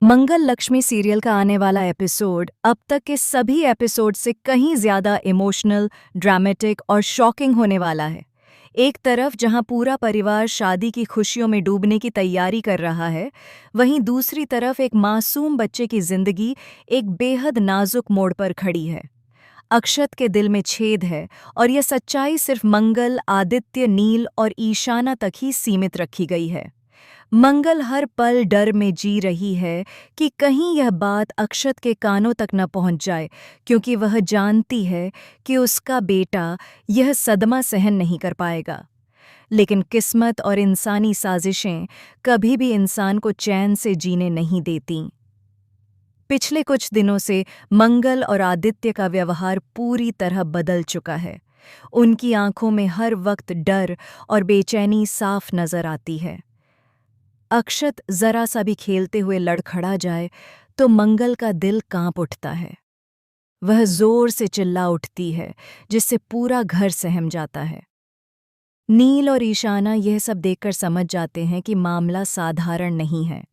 मंगल Lakshmi serial का आने वाला एपिसोड अब तक के सभी एपिसोड से कहीं ज्यादा इमोशनल, ड्रामेटिक और शॉकिंग होने वाला है। एक तरफ जहां पूरा परिवार शादी की खुशियों में डूबने की तैयारी कर रहा है, वहीं दूसरी तरफ एक मासूम बच्चे की जिंदगी एक बेहद नाजुक मोड़ पर खड़ी है। अक्षत के दिल में छेद है और यह सच्चाई सिर्फ मंगल, आदित्य, नील और ईशाना तक ही सीमित रखी गई है। मंगल हर पल डर में जी रही है कि कहीं यह बात अक्षत के कानों तक न पहुंच जाए, क्योंकि वह जानती है कि उसका बेटा यह सदमा सहन नहीं कर पाएगा। लेकिन किस्मत और इंसानी साजिशें कभी भी इंसान को चैन से जीने नहीं देतीं। पिछले कुछ दिनों से मंगल और आदित्य का व्यवहार पूरी तरह बदल चुका है। उनकी आंखों में हर वक्त डर और बेचैनी साफ नजर आती है। अक्षत जरा सा भी खेलते हुए लड़खड़ा जाए तो मंगल का दिल कांप उठता है। वह जोर से चिल्ला उठती है, जिससे पूरा घर सहम जाता है। नील और ईशाना यह सब देखकर समझ जाते हैं कि मामला साधारण नहीं है।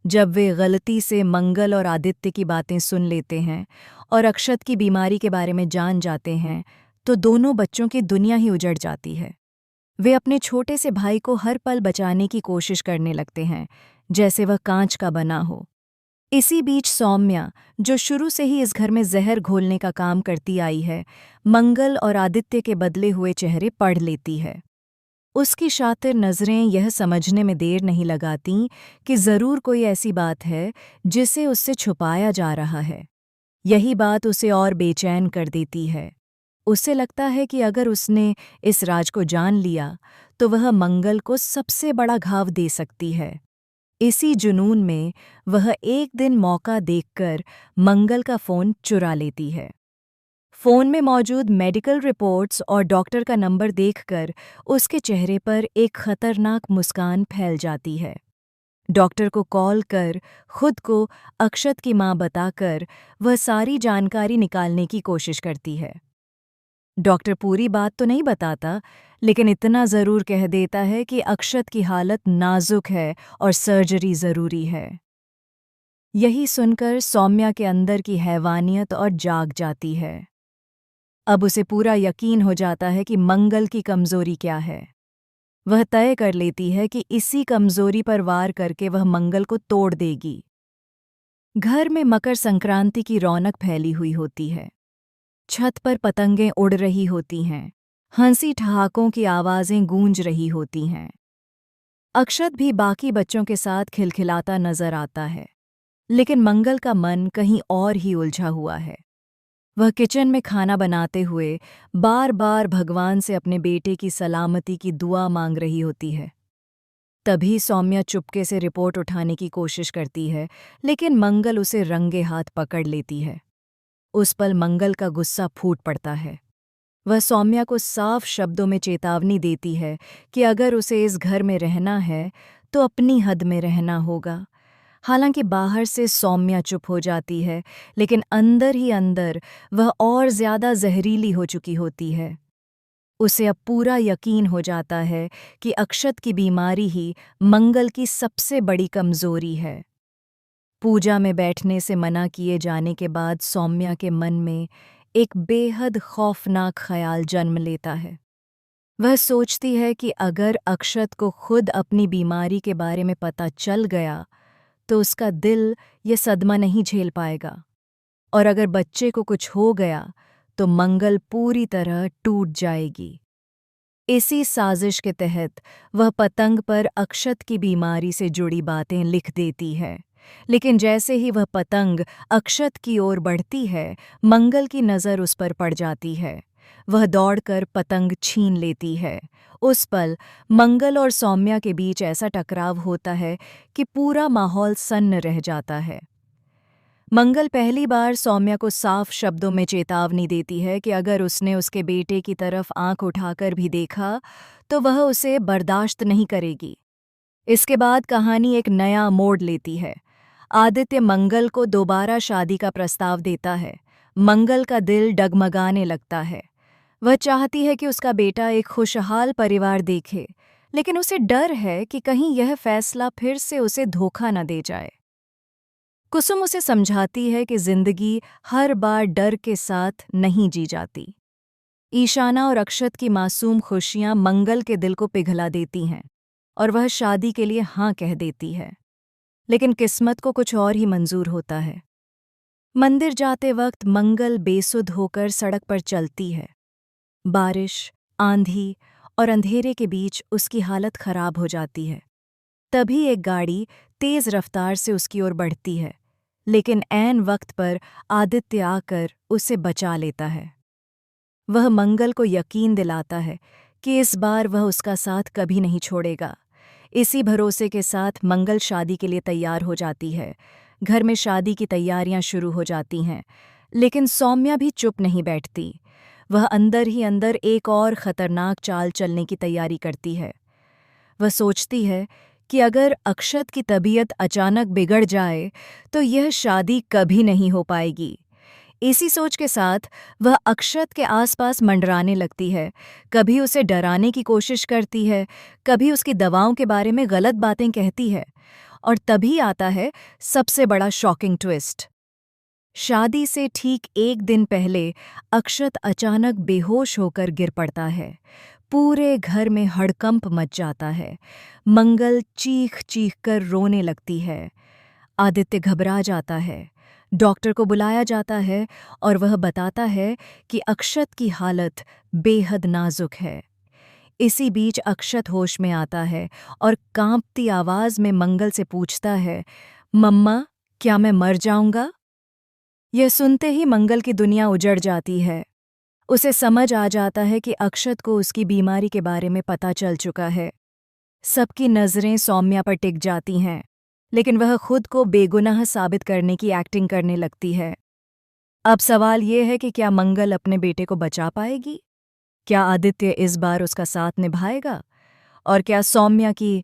जब वे गलती से मंगल और आदित्य की बातें सुन लेते हैं और अक्षत की बीमारी के बारे में जान जाते हैं, तो दोनों बच्चों की दुनिया ही उजड़ जाती है। वे अपने छोटे से भाई को हर पल बचाने की कोशिश करने लगते हैं, जैसे वह कांच का बना हो। इसी बीच सौम्या, जो शुरू से ही इस घर में जहर घोलने का काम करती आई है, मंगल और आदित्य के बदले हुए चेहरे पढ़ लेती है। उसकी शातिर नज़रें यह समझने में देर नहीं लगातीं कि ज़रूर कोई ऐसी बात है जिसे उससे छुपाया जा रहा है। यही बात उसे और बेचैन कर देती है। उसे लगता है कि अगर उसने इस राज को जान लिया तो वह मंगल को सबसे बड़ा घाव दे सकती है। इसी जुनून में वह एक दिन मौका देखकर मंगल का फ़ोन चुरा लेती है। फ़ोन में मौजूद मेडिकल रिपोर्ट्स और डॉक्टर का नंबर देखकर उसके चेहरे पर एक खतरनाक मुस्कान फैल जाती है। डॉक्टर को कॉल कर खुद को अक्षत की मां बताकर वह सारी जानकारी निकालने की कोशिश करती है। डॉक्टर पूरी बात तो नहीं बताता, लेकिन इतना ज़रूर कह देता है कि अक्षत की हालत नाजुक है और सर्जरी ज़रूरी है। यही सुनकर सौम्या के अंदर की हैवानियत और जाग जाती है। अब उसे पूरा यकीन हो जाता है कि मंगल की कमज़ोरी क्या है। वह तय कर लेती है कि इसी कमज़ोरी पर वार करके वह मंगल को तोड़ देगी। घर में मकर संक्रांति की रौनक फैली हुई होती है। छत पर पतंगें उड़ रही होती हैं, हंसी ठहाकों की आवाज़ें गूंज रही होती हैं। अक्षत भी बाकी बच्चों के साथ खिलखिलाता नजर आता है, लेकिन मंगल का मन कहीं और ही उलझा हुआ है। वह किचन में खाना बनाते हुए बार बार भगवान से अपने बेटे की सलामती की दुआ मांग रही होती है। तभी सौम्या चुपके से रिपोर्ट उठाने की कोशिश करती है, लेकिन मंगल उसे रंगे हाथ पकड़ लेती है। उस पल मंगल का गुस्सा फूट पड़ता है। वह सौम्या को साफ शब्दों में चेतावनी देती है कि अगर उसे इस घर में रहना है तो अपनी हद में रहना होगा। हालांकि बाहर से सौम्या चुप हो जाती है, लेकिन अंदर ही अंदर वह और ज्यादा जहरीली हो चुकी होती है। उसे अब पूरा यकीन हो जाता है कि अक्षत की बीमारी ही मंगल की सबसे बड़ी कमजोरी है। पूजा में बैठने से मना किए जाने के बाद सौम्या के मन में एक बेहद खौफनाक ख्याल जन्म लेता है। वह सोचती है कि अगर अक्षत को खुद अपनी बीमारी के बारे में पता चल गया तो उसका दिल ये सदमा नहीं झेल पाएगा, और अगर बच्चे को कुछ हो गया तो मंगल पूरी तरह टूट जाएगी। इसी साजिश के तहत वह पतंग पर अक्षत की बीमारी से जुड़ी बातें लिख देती है। लेकिन जैसे ही वह पतंग अक्षत की ओर बढ़ती है, मंगल की नज़र उस पर पड़ जाती है। वह दौड़कर पतंग छीन लेती है। उस पल मंगल और सौम्या के बीच ऐसा टकराव होता है कि पूरा माहौल सन्न रह जाता है। मंगल पहली बार सौम्या को साफ शब्दों में चेतावनी देती है कि अगर उसने उसके बेटे की तरफ आंख उठाकर भी देखा तो वह उसे बर्दाश्त नहीं करेगी। इसके बाद कहानी एक नया मोड़ लेती है। आदित्य मंगल को दोबारा शादी का प्रस्ताव देता है। मंगल का दिल डगमगाने लगता है। वह चाहती है कि उसका बेटा एक खुशहाल परिवार देखे, लेकिन उसे डर है कि कहीं यह फैसला फिर से उसे धोखा न दे जाए। कुसुम उसे समझाती है कि जिंदगी हर बार डर के साथ नहीं जी जाती। ईशाना और अक्षत की मासूम खुशियां मंगल के दिल को पिघला देती हैं और वह शादी के लिए हाँ कह देती है। लेकिन किस्मत को कुछ और ही मंजूर होता है। मंदिर जाते वक्त मंगल बेसुध होकर सड़क पर चलती है। बारिश, आंधी और अंधेरे के बीच उसकी हालत खराब हो जाती है। तभी एक गाड़ी तेज रफ्तार से उसकी ओर बढ़ती है, लेकिन ऐन वक्त पर आदित्य आकर उसे बचा लेता है। वह मंगल को यकीन दिलाता है कि इस बार वह उसका साथ कभी नहीं छोड़ेगा। इसी भरोसे के साथ मंगल शादी के लिए तैयार हो जाती है। घर में शादी की तैयारियां शुरू हो जाती हैं, लेकिन सौम्या भी चुप नहीं बैठती। वह अंदर ही अंदर एक और खतरनाक चाल चलने की तैयारी करती है। वह सोचती है कि अगर अक्षत की तबीयत अचानक बिगड़ जाए तो यह शादी कभी नहीं हो पाएगी। इसी सोच के साथ वह अक्षत के आसपास मंडराने लगती है। कभी उसे डराने की कोशिश करती है, कभी उसकी दवाओं के बारे में गलत बातें कहती है। और तभी आता है सबसे बड़ा शॉकिंग ट्विस्ट। शादी से ठीक एक दिन पहले अक्षत अचानक बेहोश होकर गिर पड़ता है। पूरे घर में हड़कंप मच जाता है। मंगल चीख चीख कर रोने लगती है। आदित्य घबरा जाता है। डॉक्टर को बुलाया जाता है और वह बताता है कि अक्षत की हालत बेहद नाजुक है। इसी बीच अक्षत होश में आता है और कांपती आवाज में मंगल से पूछता है, मम्मा, क्या मैं मर जाऊंगा? यह सुनते ही मंगल की दुनिया उजड़ जाती है। उसे समझ आ जाता है कि अक्षत को उसकी बीमारी के बारे में पता चल चुका है। सबकी नज़रें सौम्या पर टिक जाती हैं, लेकिन वह खुद को बेगुनाह साबित करने की एक्टिंग करने लगती है। अब सवाल ये है कि क्या मंगल अपने बेटे को बचा पाएगी? क्या आदित्य इस बार उसका साथ निभाएगा? और क्या सौम्या की